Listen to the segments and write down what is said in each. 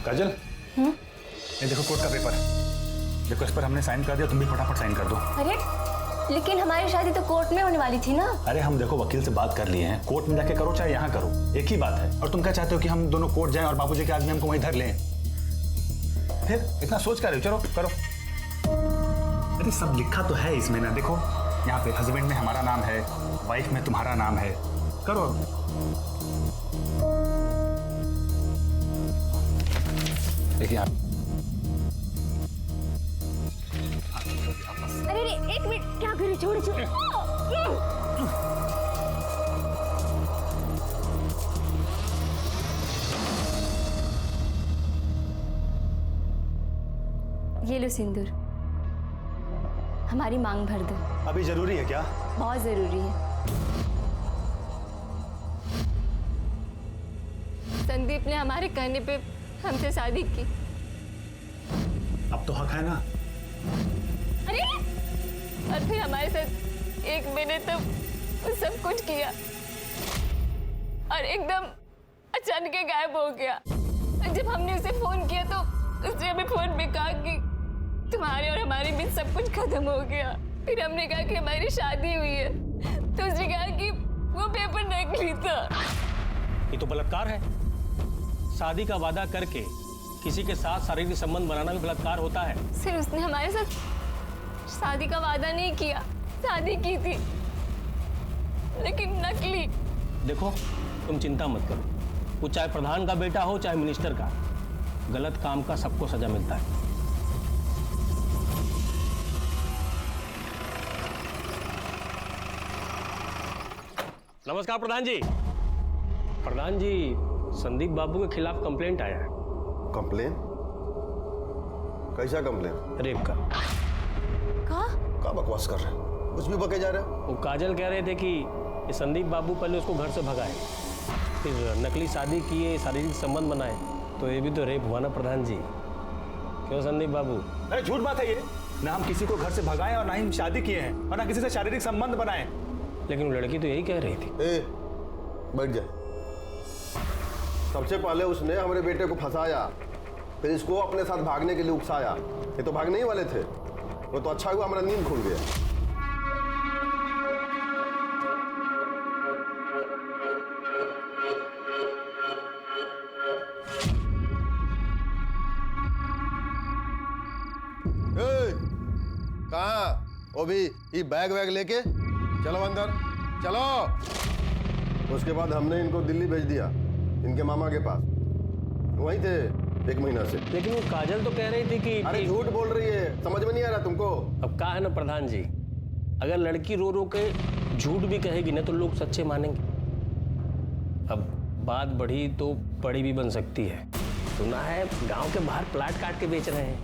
काजल, ये देखो कोर्ट का पेपर। देखो इस पर हमने साइन कर दिया, तुम भी फटाफट साइन कर दो। अरे लेकिन हमारी शादी तो कोर्ट में होने वाली थी ना। अरे हम देखो वकील से बात कर लिए हैं, कोर्ट में जाके करो चाहे यहाँ करो, एक ही बात है। और तुम क्या चाहते हो कि हम दोनों कोर्ट जाएं और बाबूजी के आदमी हमको वहीं धर लें? फिर इतना सोच कर रहे हो? चलो करो। अरे सब लिखा तो है इसमें ना, देखो यहाँ पे हस्बैंड में हमारा नाम है, वाइफ में तुम्हारा नाम है। करो। देखिए आप। अरे एक मिनट, क्या करे? छोड़ छोड़। ये लो सिंदूर, हमारी मांग भर दो। अभी जरूरी है क्या? बहुत जरूरी है। संदीप ने हमारे कहने पे हमसे शादी की। अब तो हक है ना? अरे और फिर हमारे साथ 1 महीने तो सब कुछ किया और एकदम अचानक गायब हो गया। जब हमने उसे फोन किया तो उसने हमें फोन पे कहा कि तुम्हारे और हमारे बीच सब कुछ खत्म हो गया। फिर हमने कहा कि हमारी शादी हुई है तो उसने कहा कि वो पेपर नकली था। ये तो बलात्कार है। शादी का वादा करके किसी के साथ शारीरिक संबंध बनाना भी बलात्कार होता है। सिर्फ उसने हमारे साथ शादी का वादा नहीं किया, शादी की थी लेकिन नकली। देखो तुम चिंता मत करो, वो चाहे प्रधान का बेटा हो चाहे मिनिस्टर का, गलत काम का सबको सजा मिलता है। नमस्कार प्रधान जी। प्रधान जी, संदीप बाबू के खिलाफ कंप्लेंट आया है। कंप्लेन? कैसा कंप्लेन? रेप का। क्या बकवास कर रहे हैं? कुछ भी बके जा रहे हैं। वो काजल कह रहे थे कि ये संदीप बाबू पहले उसको घर से भगाए, फिर नकली शादी किए, शारीरिक संबंध बनाए, तो ये भी तो रेप हुआ ना प्रधान जी। क्यों संदीप बाबू? अरे झूठ बात है ये। ना हम किसी को घर से भगाए और ना ही शादी किए हैं और ना किसी से शारीरिक संबंध बनाए। लेकिन वो लड़की तो यही कह रही थी। ए, बैठ जा। सबसे पहले उसने हमारे बेटे को फंसाया, फिर इसको अपने साथ भागने के लिए उकसाया। ये तो भागने ही वाले थे। वो तो अच्छा हुआ हमारा नींद खुल गया। कहाँ? वो भी ये बैग वैग लेके चलो अंदर, चलो। उसके बाद हमने इनको दिल्ली भेज दिया, इनके मामा के पास। वहीं थे 1 महीना से। लेकिन वो काजल तो कह रही थी कि अरे झूठ बोल रही है, समझ में नहीं आ रहा तुमको? अब कहा है ना प्रधान जी, अगर लड़की रो रो के झूठ भी कहेगी ना तो लोग सच्चे मानेंगे। अब बात बढ़ी तो बड़ी भी बन सकती है। सुना है गांव के बाहर प्लाट काट के बेच रहे हैं,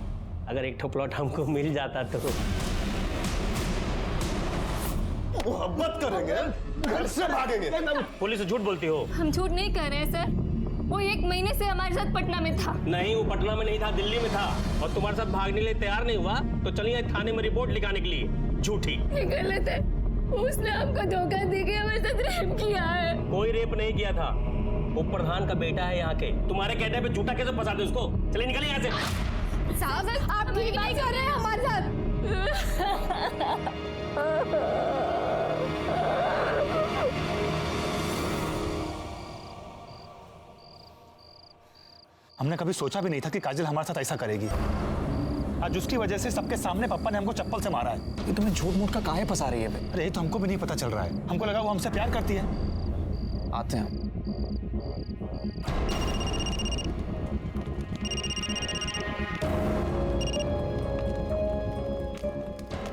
अगर एक ठो प्लॉट हमको मिल जाता तो। मोहब्बत करेंगे, घर से भागेंगे। पुलिस से झूठ बोलती हो? हम झूठ नहीं कह रहे हैं सर, वो 1 महीने से हमारे साथ पटना में था। नहीं, वो पटना में नहीं था, दिल्ली में था और तुम्हारे साथ भागने के लिए तैयार नहीं हुआ तो चलिए थाने में रिपोर्ट लिखाने के लिए। झूठी। ये गलत है, उसने हमको धोखा देके हमारे साथ रेप किया है। कोई रेप नहीं किया था, वो प्रधान का बेटा है यहाँ के। तुम्हारे कहने पे झूठा कैसे फंसा दे उसको? चलिए निकलिए यहाँ से। साहब आप ठीक नहीं कर रहे हैं हमारे साथ। हमने कभी सोचा भी नहीं था कि काजल हमारे साथ ऐसा करेगी। आज उसकी वजह से सबके सामने पापा ने हमको चप्पल से मारा है। ये तुम्हें झूठ मूठ का काहे फंसा रही है बे? अरे ये तो हमको भी नहीं पता चल रहा है। हमको लगा वो हमसे प्यार करती है। आते हैं।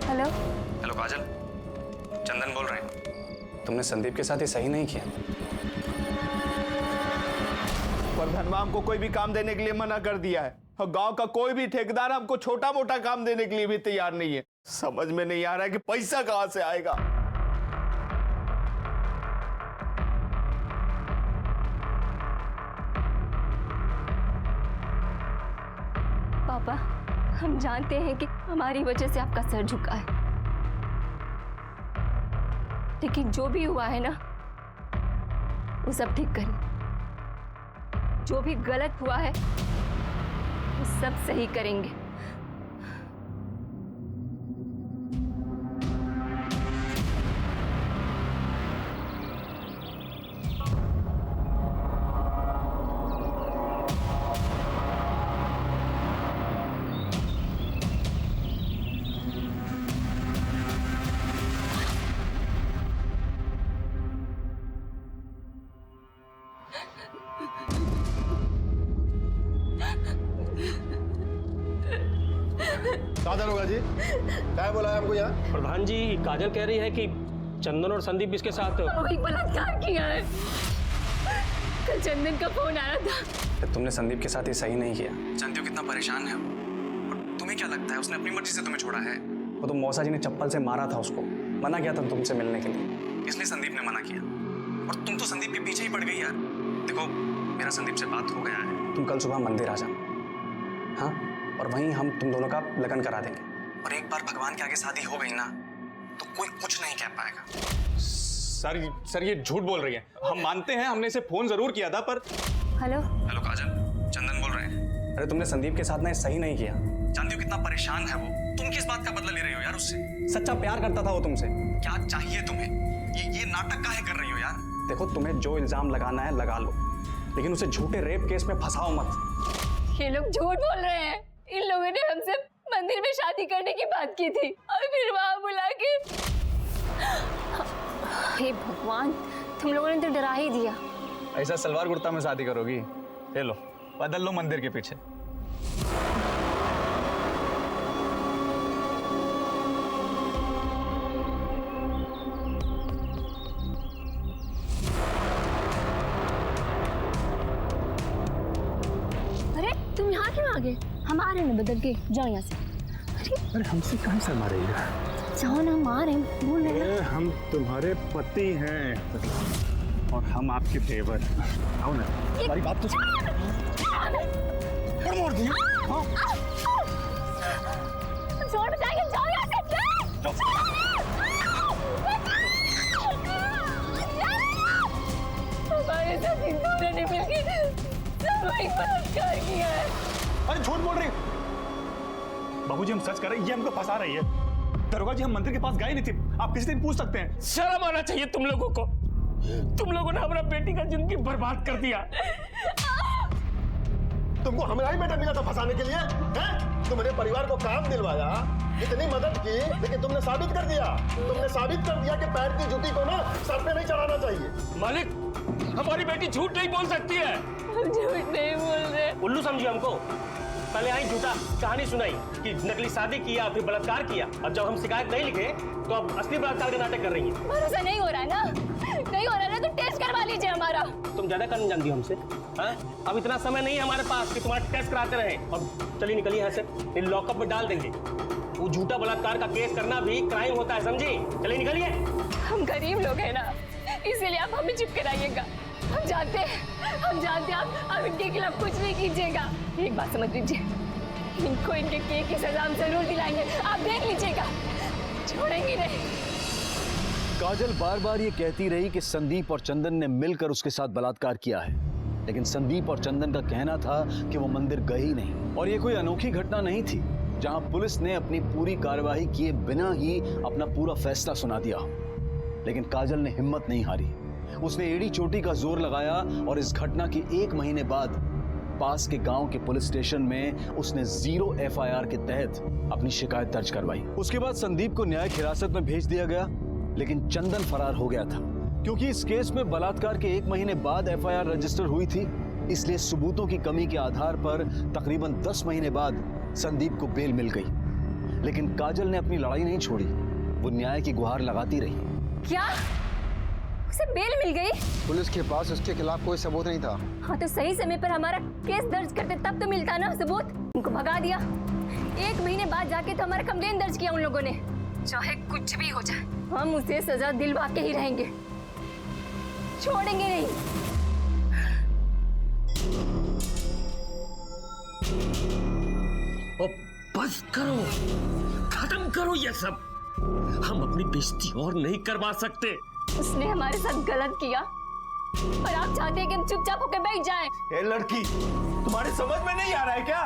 हेलो हेलो काजल, चंदन बोल रहे हैं। तुमने संदीप के साथ ये सही नहीं किया। प्रधानवा हमको कोई भी काम देने के लिए मना कर दिया है और गांव का कोई भी ठेकेदार हमको छोटा मोटा काम देने के लिए भी तैयार नहीं है। समझ में नहीं आ रहा है कि पैसा कहां से आएगा। पापा, हम जानते हैं कि हमारी वजह से आपका सर झुका है, लेकिन जो भी हुआ है ना वो सब ठीक करिए। जो भी गलत हुआ है सब सही करेंगे। कहाँ दरोगा जी, क्या बुलाया हमको यहाँ? प्रधान जी, काजल कह रही है कि चंदन और संदीप इसके साथ वही बलात्कार किया है। कल चंदन का फोन आया था। तुमने संदीप के साथ ये सही नहीं किया। जानती हो कितना परेशान है वो। और तुम्हें क्या लगता है उसने अपनी मर्जी से तुम्हें छोड़ा है? वो तो मौसा जी ने चप्पल से मारा था उसको, मना किया था तुमसे मिलने के लिए, इसलिए संदीप ने मना किया। और तुम तो संदीप के पीछे ही पड़ गई यार। देखो, मेरा संदीप से बात हो गया है, तुम कल सुबह मंदिर आ जाओ, हाँ? और वहीं हम तुम दोनों का लगन करा देंगे। और एक बार भगवान के आगे शादी हो गई ना, तो कोई कुछ नहीं कह पाएगा। सर ये झूठ बोल रही है। हम मानते हैं, हमने इसे फोन जरूर किया था, पर हेलो काजल, चंदन बोल रहे हैं। अरे तुमने संदीप के साथ ना सही नहीं किया। जानती हो कितना परेशान है वो। तुम किस बात का बदला ले रही हो यार उससे? सच्चा प्यार करता था वो तुमसे। क्या चाहिए तुम्हें? ये नाटक काहे कर रही हो यार? देखो, तुम्हें जो इल्जाम लगाना है लगा लो, लेकिन उसे झूठे रेप केस में फंसाओ मत। ये लोग झूठ बोल रहे हैं। इन लोगों ने हमसे मंदिर में शादी करने की बात की थी और फिर वहां बुला के। हे भगवान, तुम लोगों ने तो डरा ही दिया। ऐसा सलवार कुर्ता में शादी करोगी? ले लो, बदल लो मंदिर के पीछे। अरे तुम यहाँ क्यों आ गए? हम आ रहे हैं बदल के, जाओ यहाँ से। अरे हमसे कहाँ शर्मा रही है? जाओ ना, हम आ रहे हैं, बोल रहे हैं। हम तुम्हारे पति हैं और हम आपके देवर। आओ ना, हमारी बात तो मोड़ दी। छोड़ जाएंगे, जाओ यहाँ से। हमारे साथ इन दोनों ने मिलकर सामूहिक बलात्कार किया है। अरे झूठ बोल रही है बाबूजी, हम सच कर रहे हैं, ये हमको फंसा रही है। दरोगा जी, हम मंदिर के पास गए नहीं थे, आप किसी दिन पूछ सकते हैं। शर्म आना चाहिए तुम लोगों को। तुम लोगों ने हमारा बेटी का जिंदगी बर्बाद कर दिया। तुमको हमारा ही बेटा मिला था फंसाने के लिए, हैं? तुमने परिवार को काम दिलवाया, इतनी मदद की, लेकिन तुमने साबित कर दिया कि पैर की जूती को ना सर पे नहीं चढ़ाना चाहिए। मालिक, हमारी बेटी झूठ नहीं बोल सकती है। झूठ नहीं बोल रहे। उल्लू समझिए हमको। पहले आई झूठा कहानी सुनाई कि नकली शादी किया, फिर बलात्कार किया। अब जब हम शिकायत नहीं लिखे तो अब असली बलात्कार का नाटक कर रही है। भरोसा नहीं हो रहा है ना? नहीं हो रहा है ना, तो टेस्ट करवा लीजिए हमारा। तुम ज्यादा करने जानती हो हमसे, हाँ? अब इतना समय नहीं है हमारे पास कि तुम्हारा टेस्ट कराते रहे। और चलिए निकलिए यहाँ से, लॉकअप में डाल देंगे। वो झूठा बलात्कार का केस करना भी क्राइम होता है, समझी? चलिए निकलिए। हम गरीब लोग हैं ना, इसीलिए आप हमें चुप कराइएगा। हम जानते हैं आप इनके खिलाफ कुछ नहीं कीजिएगा। एक बात समझ लीजिए, इनको इनके किए की सजा हम जरूर दिलाएंगे, आप देख लीजिएगा, छोड़ेंगे नहीं। काजल बार बार ये कहती रही कि संदीप और चंदन ने मिलकर उसके साथ बलात्कार किया है, लेकिन संदीप और चंदन का कहना था कि वो मंदिर गए ही नहीं। और ये कोई अनोखी घटना नहीं थी जहां पुलिस ने अपनी पूरी कार्रवाई किए बिना ही अपना पूरा फैसला सुना दिया। लेकिन काजल ने हिम्मत नहीं हारी, उसने एड़ी चोटी का जोर लगाया और इस घटना के 1 महीने बाद पास के गांव के पुलिस स्टेशन में उसने 0 FIR के तहत अपनी शिकायत दर्ज करवाई। उसके बाद संदीप को न्यायिक हिरासत में भेज दिया गया, लेकिन चंदन फरार हो गया था। क्योंकि इस केस में बलात्कार के 1 महीने बाद FIR रजिस्टर हुई थी, इसलिए सबूतों की कमी के आधार पर तकरीबन 10 महीने बाद संदीप को बेल मिल गई। लेकिन काजल ने अपनी लड़ाई नहीं छोड़ी, वो न्याय की गुहार लगाती रही। क्या उसे बेल मिल गई? पुलिस के पास उसके खिलाफ कोई सबूत नहीं था। हाँ, तो सही समय पर हमारा केस दर्ज करते तब तो मिलता ना सबूत। उनको भगा दिया, 1 महीने बाद जाके तो हमारा कंप्लेन दर्ज किया उन लोगों ने। चाहे कुछ भी हो जाए, हम उसे सजा दिलवा के ही रहेंगे, छोड़ेंगे नहीं। ओ, बस करो, खत्म करो ये सब। हम अपनी बेइज्जती और नहीं करवा सकते। उसने हमारे साथ गलत किया और आप चाहते हैं कि हम चुपचाप होकर बैठ जाएं। ए लड़की, तुम्हारे समझ में नहीं आ रहा है क्या?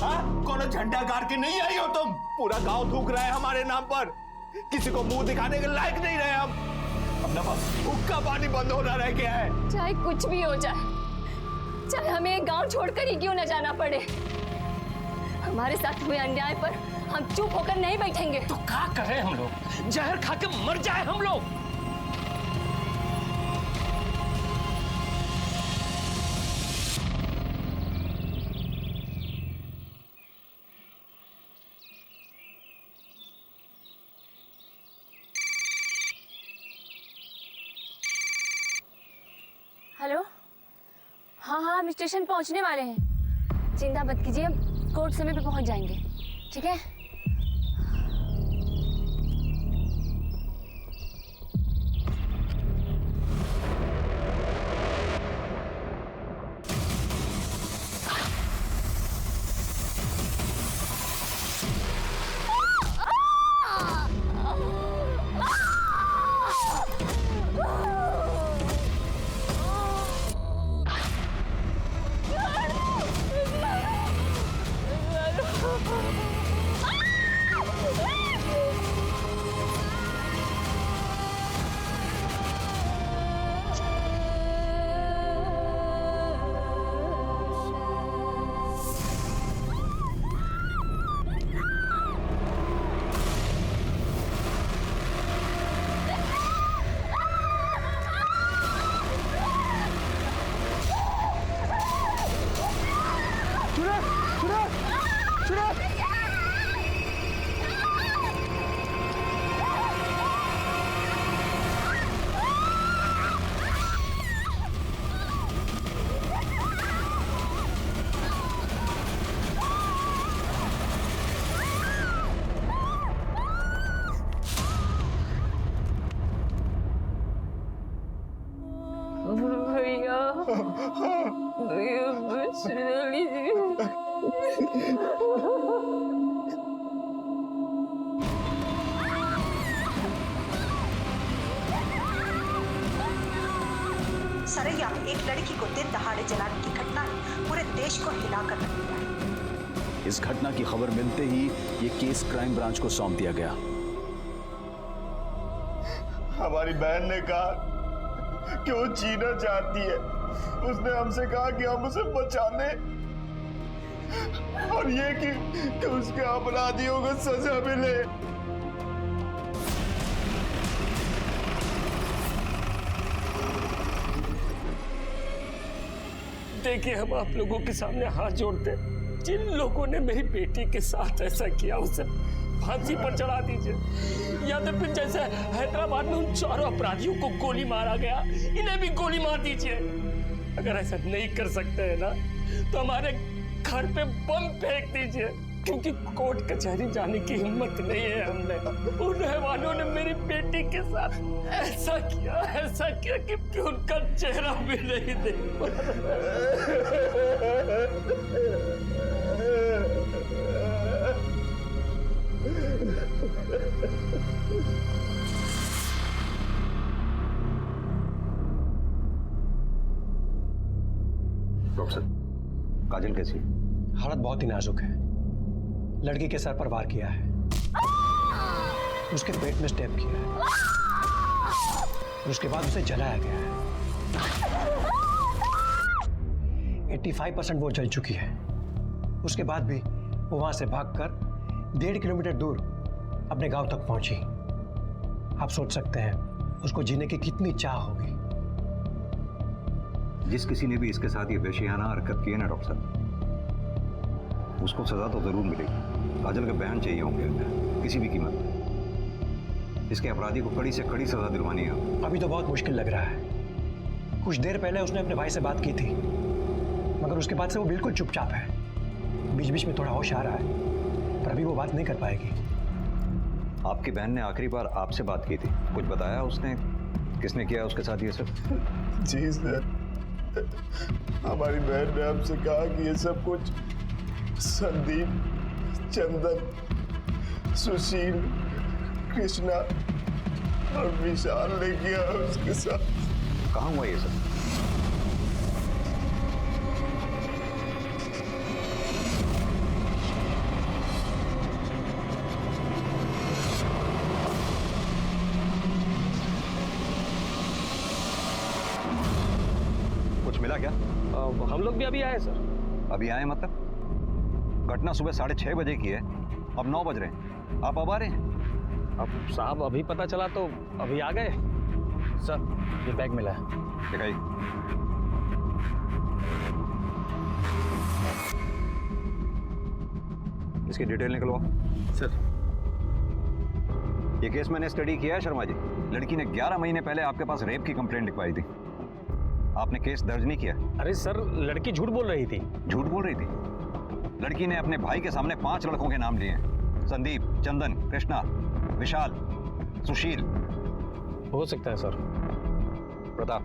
हाँ, कौन झंडा गाड़ के नहीं आई हो तुम? पूरा गांव थूक रहा है हमारे नाम पर। किसी को मुंह दिखाने के लायक नहीं रहे हम। अब ना बस हुक्का पानी बंद होना रह गया है। चाहे कुछ भी हो जाए, चाहे हमें ये गांव छोड़कर ही क्यों न जाना पड़े, हमारे साथ हुए अन्याय पर हम चुप होकर नहीं बैठेंगे। तो क्या करें हम लोग? जहर खा के मर जाए हम लोग। हेलो, हाँ हाँ, हम स्टेशन पहुंचने वाले हैं। चिंता मत कीजिए, हम कोर्ट समय पे पहुंच जाएंगे। ठीक है? भैया बस लीजिए। सरैया में एक लड़की को दिन दहाड़े जलाने की घटना ने पूरे देश को हिलाकर रख दिया है। इस घटना की खबर मिलते ही ये केस क्राइम ब्रांच को सौंप दिया गया। हमारी बहन ने कहा कि वो जीना चाहती है। उसने हमसे कहा कि हम उसे बचा लें और ये कि उसके अपराधियों को सजा मिले। देखिए, हम आप लोगों के सामने हाथ जोड़ते, जिन लोगों ने मेरी बेटी के साथ ऐसा किया उसे फांसी पर चढ़ा दीजिए, या तो फिर जैसे हैदराबाद में उन चारों अपराधियों को गोली मारा गया, इन्हें भी गोली मार दीजिए। अगर ऐसा नहीं कर सकते हैं ना, तो हमारे घर पे बम फेंक दीजिए, क्योंकि कोर्ट कचहरी जाने की हिम्मत नहीं है हमने। उन हैवानों ने मेरी बेटी के साथ ऐसा किया कि उनका चेहरा भी नहीं देख डॉक्टर, काजल कैसी? हालत बहुत ही नाजुक है। लड़की के सर पर वार किया है, उसके पेट में स्टेप किया है, उसके बाद उसे जलाया गया है। 85% वो जल चुकी है। उसके बाद भी वो वहां से भागकर 1.5 किलोमीटर दूर अपने गांव तक पहुंची। आप सोच सकते हैं उसको जीने की कितनी चाह होगी। जिस किसी ने भी इसके साथ ये वैश्याना हरकत की है ना डॉक्टर साहब, उसको सजा तो जरूर मिलेगी। काजल के बयान चाहिए होंगे किसी भी कीमत पर। इसके अपराधी को कड़ी से कड़ी सजा दिलवानी है। अभी तो बहुत मुश्किल लग रहा है। कुछ देर पहले उसने अपने भाई से बात की थी, मगर उसके बाद से वो बिल्कुल चुपचाप है। बीच बीच में थोड़ा होश आ रहा है, पर अभी वो बात नहीं कर पाएगी। आपकी बहन ने आखिरी बार आपसे बात की थी, कुछ बताया उसने? किसने किया उसके साथ ये सब? जी सर, हमारी बहन ने हमसे कहा कि ये सब कुछ संदीप, चंदन, सुशील, कृष्णा और विशाल ने किया उसके साथ। कहाँ हुआ ये सब? हम लोग भी अभी आए सर। अभी आए मतलब? घटना सुबह 6:30 बजे की है, अब 9 बज रहे हैं, आप अब आ रहे हैं? अब साहब अभी पता चला तो अभी आ गए। सर ये बैग मिला है। दिखाइए। इसकी डिटेल निकलवाओ। सर ये केस मैंने स्टडी किया है शर्मा जी। लड़की ने 11 महीने पहले आपके पास रेप की कंप्लेंट लिखवाई थी, आपने केस दर्ज नहीं किया। अरे सर लड़की झूठ बोल रही थी। झूठ बोल रही थी? लड़की ने अपने भाई के सामने 5 लड़कों के नाम लिए हैं, संदीप, चंदन, कृष्णा, विशाल, सुशील। हो सकता है सर। प्रताप,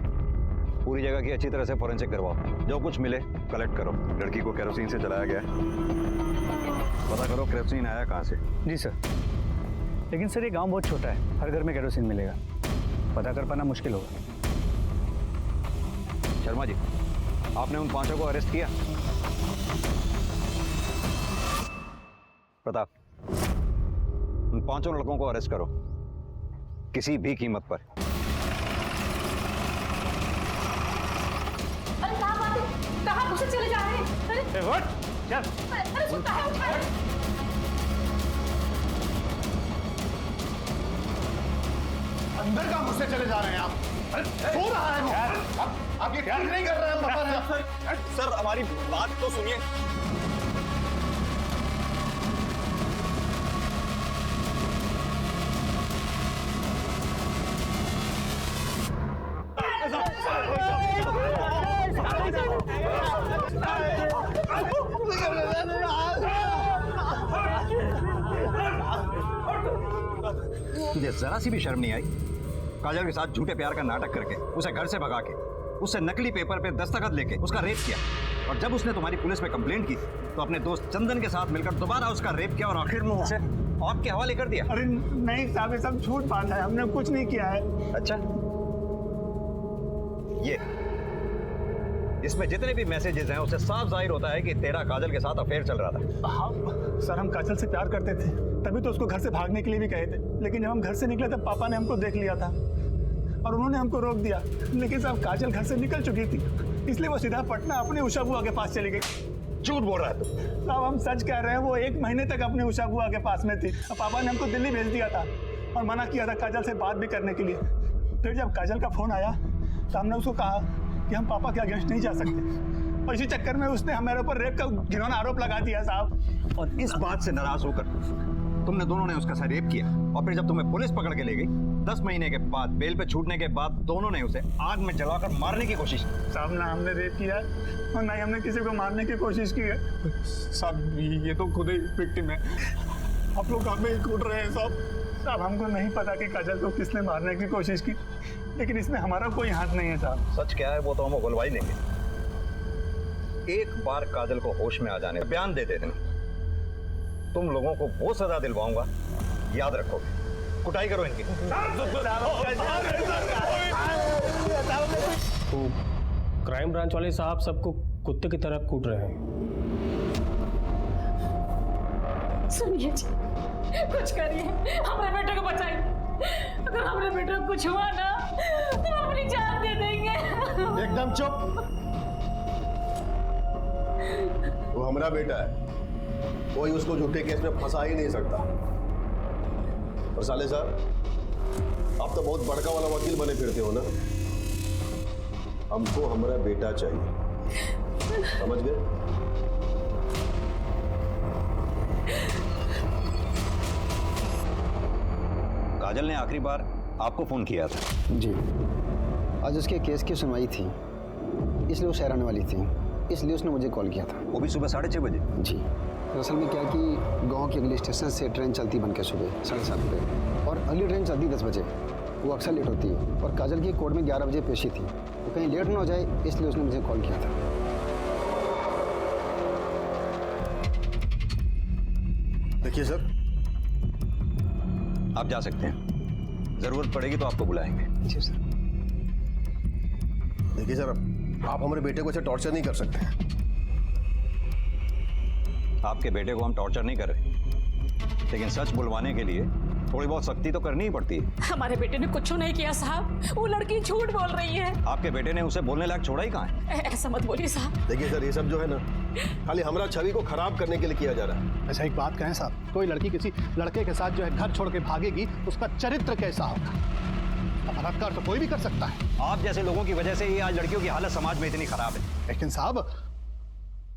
पूरी जगह की अच्छी तरह से फोरेंसिक करवाओ, जो कुछ मिले कलेक्ट करो। लड़की को केरोसिन से जलाया गया, पता करो केरोसिन आया कहाँ से। जी सर। लेकिन सर ये गांव बहुत छोटा है, हर घर में केरोसिन मिलेगा, पता कर पाना मुश्किल होगा। शर्मा जी, आपने उन 5 को अरेस्ट किया? प्रताप, उन 5 लड़कों को अरेस्ट करो, किसी भी कीमत पर। अरे कहाँ बात है, कहाँ घुसे चले जा रहे हैं? अरे चल। अरे सुनता है, उठाए। अंदर का मुझसे चले जा रहे हैं आप? सो रहा है वो। आप ये ठीक नहीं कर रहे हैं, बता रहे हैं। सर हमारी बात तो सुनिए। तुझे जरा सी भी शर्म नहीं आई? काजल के साथ झूठे प्यार का नाटक करके, उसे घर से भगा के, उससे नकली पेपर पे दस्तखत लेके उसका रेप किया, और जब उसने तुम्हारी पुलिस में कंप्लेंट की तो अपने दोस्त चंदन के साथ मिलकर दोबारा उसका रेप किया और आखिर में उसे आपके हवाले कर दिया। अरे नहीं साहब, ये सब झूठ बात है, हमने कुछ नहीं किया है। अच्छा, ये इसमें जितने भी मैसेजेस हैं उससे साफ जाहिर होता है कि तेरा काजल के साथ अफेयर चल रहा था। हाँ सर, हम काजल से प्यार करते थे, तभी तो उसको घर से भागने के लिए भी कहे थे, लेकिन जब हम घर से निकले तब पापा ने हमको देख लिया था और उन्होंने हमको रोक दिया। लेकिन साहब काजल घर से निकल चुकी थी, इसलिए वो सीधा पटना अपने उषा बुआ के पास चली गई। झूठ बोल रहा है तू। साहब हम सच कह रहे हैं, वो 1 महीने तक अपने उषा बुआ के पास में थी और पापा ने हमको दिल्ली भेज दिया था और मना किया था काजल से बात भी करने के लिए। फिर जब काजल का फोन आया तो हमने उसको कहा कि हम पापा के अगेंस्ट नहीं जा सकते, और इसी चक्कर में उसने हमारे ऊपर रेप का घिनौना आरोप लगा दिया साहब। और इस बात से नाराज होकर तुमने दोनों ने उसका साथ रेप किया, और फिर जब तुम्हें पुलिस पकड़ के ले गई 10 महीने के बाद, बेल पे छूटने के बाद, दोनों ने उसे आग में जलाकर मारने की कोशिश की। साहब ना हमने रेप किया और ना ही हमने किसी को मारने की कोशिश की है साहब, ये तो खुद ही विक्टिम है। आप लोग हमें ही कूट रहे हैं साहब। हमको नहीं पता कि काजल को किसने मारने की कोशिश की, लेकिन इसमें हमारा कोई हाथ नहीं है साहब। सच क्या है वो तो हम उगलवा ही लेंगे। एक बार काजल को होश में आ जाने, बयान दे देना, तुम लोगों को वो सजा दिलवाऊंगा, याद रखोगे। कुटाई करो इनकी। तो क्राइम ब्रांच वाले साहब सबको कुत्ते की तरह कूट रहे हैं। सुनिए जी, कुछ करिए, हमारे बेटे को बचाइए। अगर हमारे बेटे को कुछ हुआ ना तो हम अपनी जान दे देंगे। एकदम चुप। वो हमारा बेटा है, कोई उसको झूठे केस में फंसा ही नहीं सकता। और साले साहब, आप तो बहुत बड़का वाला वकील बने फिरते हो ना। हमको हमारा बेटा चाहिए, समझ गए? काजल ने आखिरी बार आपको फोन किया था? जी, आज उसके केस की सुनवाई थी, इसलिए वो शहर आने वाली थी, इसलिए उसने मुझे कॉल किया था। वो भी सुबह 6:30 बजे? जी, दरअसल में क्या कि गांव के अगले स्टेशन से ट्रेन चलती बन के सुबह 7:30 बजे, और अगली ट्रेन चलती 10 बजे। वो अक्सर लेट होती है, और काजल की कोर्ट में 11 बजे पेशी थी, तो कहीं लेट ना हो जाए इसलिए उसने मुझे कॉल किया था। देखिए सर, आप जा सकते हैं, जरूरत पड़ेगी तो आपको बुलाएंगे। जी सर। देखिए सर, आप हमारे बेटे को ऐसे टॉर्चर नहीं कर सकते। आपके बेटे को हम टॉर्चर नहीं कर रहे, लेकिन सच बुलवाने के लिए थोड़ी बहुत सख्ती तो करनी ही पड़ती है। हमारे बेटे ने कुछ नहीं किया साहब, वो लड़की झूठ बोल रही है। आपके बेटे ने उसे बोलने लायक छोड़ा ही कहाँ है? ऐसा मत बोलिए साहब। देखिए सर, ये सब जो है ना खाली हमारा छवि को खराब करने के लिए किया जा रहा है। अच्छा एक बात कहें साहब, कोई लड़की किसी लड़के के साथ जो है घर छोड़ के भागेगी, उसका चरित्र कैसा होगा? बलात्कार तो कोई भी कर सकता है। आप जैसे लोगों की वजह से ही आज लड़कियों की हालत समाज में इतनी खराब है। लेकिन साहब,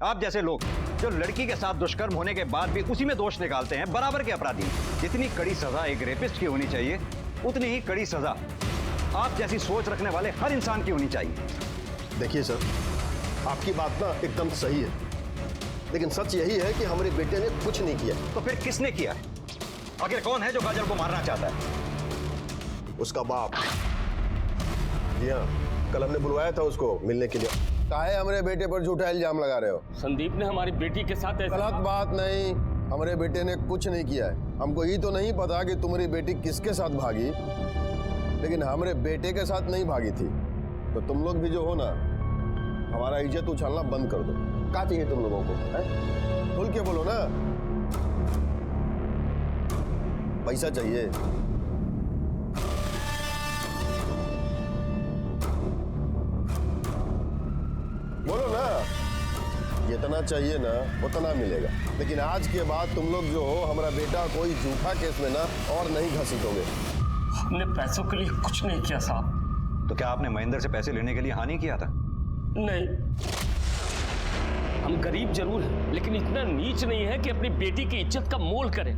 आप जैसे लोग जो लड़की के साथ दुष्कर्म होने के बाद भी उसी में दोष निकालते हैं, बराबर के अपराधी। जितनी कड़ी सजा एक रेपिस्ट की होनी चाहिए, उतनी ही कड़ी सजा आप जैसी सोच रखने वाले हर इंसान की होनी चाहिए। देखिए सर, आपकी बात ना एकदम सही है, लेकिन सच यही है कि हमारे बेटे ने कुछ नहीं किया। तो फिर किसने किया है? आखिर कौन है जो काजल को मारना चाहता है? उसका बाप। जी हाँ, कल हमने बुलवाया था उसको मिलने के लिए। काहे हमारे बेटे पर झूठा इल्जाम लगा रहे हो? संदीप ने हमारी बेटी के साथ गलत बात नहीं, हमारे बेटे ने कुछ नहीं किया है। हमको ये तो नहीं पता कि तुम्हारी बेटी किसके साथ भागी, लेकिन हमारे बेटे के साथ नहीं भागी थी। तो तुम लोग भी जो हो ना, हमारा इज्जत उछालना बंद कर दो। क्या चाहिए तुम लोगों को? खुल के बोलो ना। पैसा चाहिए? बोलो ना। जितना चाहिए ना उतना मिलेगा, लेकिन आज के बाद तुम लोग जो हो, हमारा बेटा कोई झूठा केस में ना और नहीं घसीटोगे। हमने पैसों के लिए कुछ नहीं किया साहब। तो क्या आपने महेंद्र से पैसे लेने के लिए हाँ नहीं किया था? नहीं, हम गरीब जरूर हैं, लेकिन इतना नीच नहीं है कि अपनी बेटी की इज्जत का मोल करें।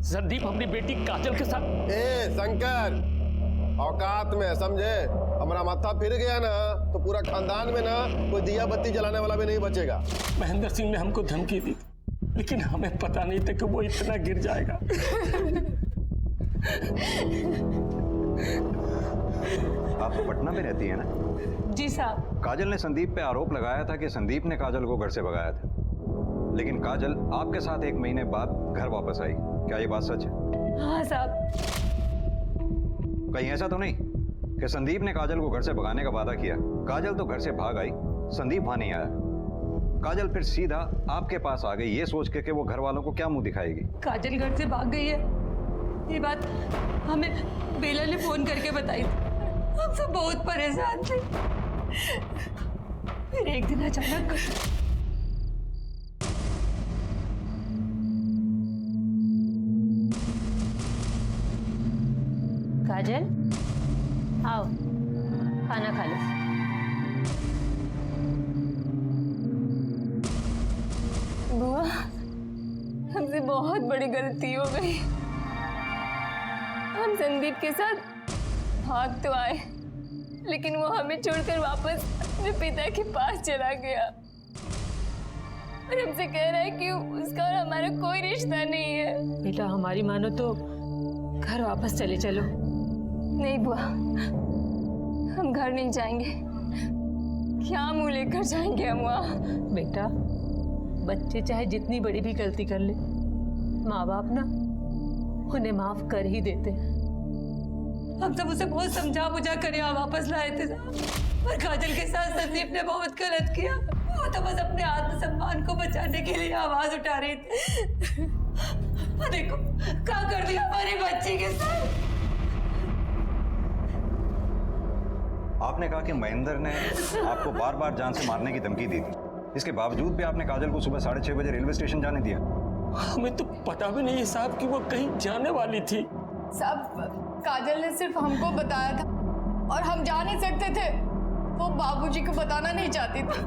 संदीप अपनी बेटी काजल के साथ। ए शंकर, औकात में समझे? हमारा माथा फिर गया ना तो पूरा खानदान में ना कोई दिया बत्ती जलाने वाला भी नहीं बचेगा। महेंद्र सिंह ने हमको धमकी दी, लेकिन हमें पता नहीं था कि वो इतना गिर जाएगा। आप पटना में रहती है ना? जी साहब। काजल ने संदीप पे आरोप लगाया था कि संदीप ने काजल को घर से भगाया था, लेकिन काजल आपके साथ 1 महीने बाद घर वापस आई। क्या ये बात सच है? हाँ साहब। कहीं ऐसा तो नहीं कि संदीप ने काजल को घर से भगाने का वादा किया, काजल तो घर से भाग आई, संदीप वहां नहीं आया, काजल फिर सीधा आपके पास आ गई, ये सोच के कि वो घर वालों को क्या मुंह दिखाएगी? काजल घर से भाग गई है, ये बात हमें बेला ने फोन करके बताई थी। हम सब बहुत परेशान थे। फिर एक दिन अचानक काजल, आओ खाना खा लो। बुआ, हमसे बहुत बड़ी गलती हो गई। हम संदीप के साथ भाग तो आए, लेकिन वो हमें छोड़कर वापस अपने पिता के पास चला गया और हमसे कह रहा है कि उसका और हमारा कोई रिश्ता नहीं है। बेटा हमारी मानो तो घर वापस चले चलो। नहीं बुआ, हम घर नहीं जाएंगे। क्या मुंह लेकर जाएंगे हम वहाँ? बेटा, बच्चे चाहे जितनी बड़ी भी गलती कर ले, माँ बाप ना उन्हें माफ कर ही देते। हम सब उसे बहुत समझा बुझा कर यहाँ वापस लाए थे और काजल के साथ संदीप ने बहुत गलत किया। वो तो बस अपने आत्मसम्मान को बचाने के लिए आवाज उठा रही थी। देखो क्या कर दिया हमारी बच्ची के साथ। आपने कहा कि महेंद्र ने आपको बार बार जान से मारने की धमकी दी थी, इसके बावजूद भी आपने काजल को सुबह 6:30 बजे रेलवे स्टेशन जाने दिया। हमें तो पता भी नहीं है साहब कि वो कहीं जाने वाली थी। साहब, काजल ने सिर्फ हमको बताया था और हम जा नहीं सकते थे। वो बाबूजी को बताना नहीं चाहती थी।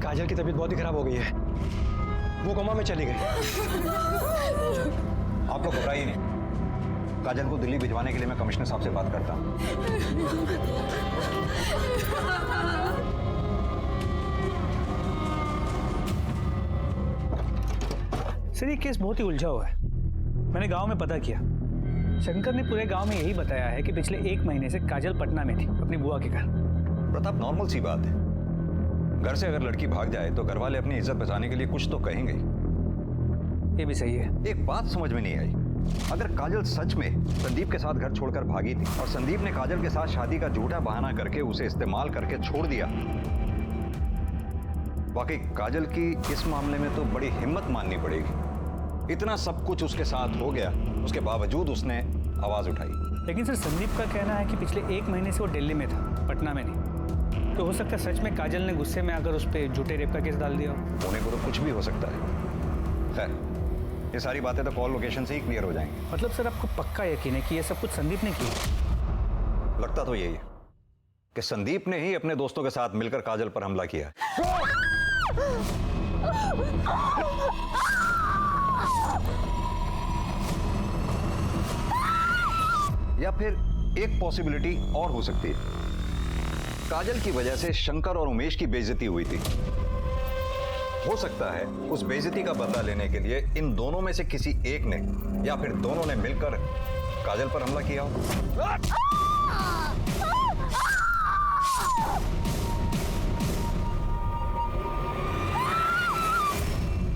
काजल की तबीयत बहुत ही खराब हो गई है, वो कोमा में चली गई। आप लोग घबराइए नहीं, काजल को दिल्ली भिजवाने के लिए मैं कमिश्नर साहब से बात करता हूँ। सर, ये केस बहुत ही उलझा हुआ है। मैंने गांव में पता किया, शंकर ने पूरे गांव में यही बताया है कि पिछले 1 महीने से काजल पटना में थी अपनी बुआ के घर। प्रताप, नॉर्मल सी बात है, घर से अगर लड़की भाग जाए तो घर वाले अपनी इज्जत बचाने के लिए कुछ तो कहेंगे। ये भी सही है। एक बात समझ में नहीं आई, अगर काजल सच में संदीप के साथ घर छोड़कर भागी थी और संदीप ने काजल के साथ शादी का झूठा बहाना करके उसे इस्तेमाल करके छोड़ दिया, वाकई काजल की इस मामले में तो बड़ी हिम्मत माननी पड़ेगी। इतना सब कुछ उसके साथ हो गया, उसके बावजूद उसने आवाज उठाई। लेकिन सर संदीप का कहना है कि पिछले 1 महीने से वो दिल्ली में था, पटना में नहीं। तो हो सकता है सच में काजल ने गुस्से में आकर उस पर झूठे रेप का केस डाल दिया हो। होने को तो कुछ भी हो सकता है। खैर, ये सारी बातें तो कॉल लोकेशन से ही क्लियर हो जाएंगी। मतलब सर आपको पक्का यकीन है कि ये सब कुछ संदीप ने किया? लगता तो यही है कि संदीप ने ही अपने दोस्तों के साथ मिलकर काजल पर हमला किया है। या फिर एक पॉसिबिलिटी और हो सकती है, काजल की वजह से शंकर और उमेश की बेइज्जती हुई थी। हो सकता है उस बेइज्जती का बदला लेने के लिए इन दोनों में से किसी एक ने या फिर दोनों ने मिलकर काजल पर हमला किया हो।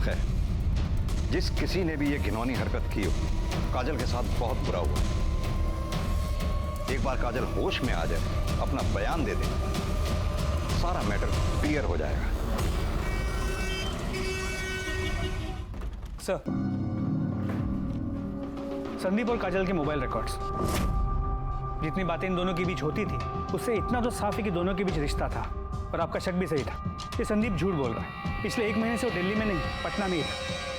खैर, जिस किसी ने भी ये घिनौनी हरकत की हो, काजल के साथ बहुत बुरा हुआ। एक बार काजल होश में आ जाए, अपना बयान दे दे, सारा मैटर क्लियर हो जाएगा। सर, संदीप और काजल के मोबाइल रिकॉर्ड्स, जितनी बातें इन दोनों के बीच होती थी उससे इतना तो साफ है कि दोनों के बीच रिश्ता था। और आपका शक भी सही था, ये संदीप झूठ बोल रहा है। पिछले 1 महीने से वो दिल्ली में नहीं, पटना में ही था।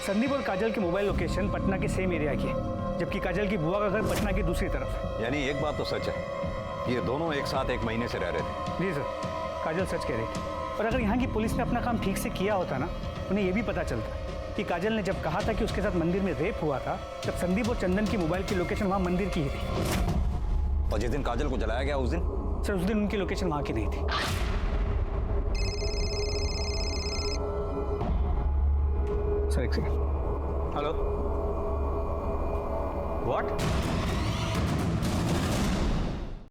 संदीप और काजल के मोबाइल लोकेशन पटना के सेम एरिया की है, जबकि काजल की बुआ का घर पटना की दूसरी तरफ है। यानी एक बात तो सच है, ये दोनों एक साथ 1 महीने से रह रहे थे। जी सर, काजल सच कह रही थी। और अगर यहाँ की पुलिस ने अपना काम ठीक से किया होता ना, उन्हें ये भी पता चलता कि काजल ने जब कहा था कि उसके साथ मंदिर में रेप हुआ था, तब संदीप और चंदन की मोबाइल की लोकेशन वहाँ मंदिर की ही थी। और जिस दिन काजल को जलाया गया उस दिन? सर, उस दिन उनकी लोकेशन वहाँ की नहीं थी। सर, एक सेकंड। Hello, what?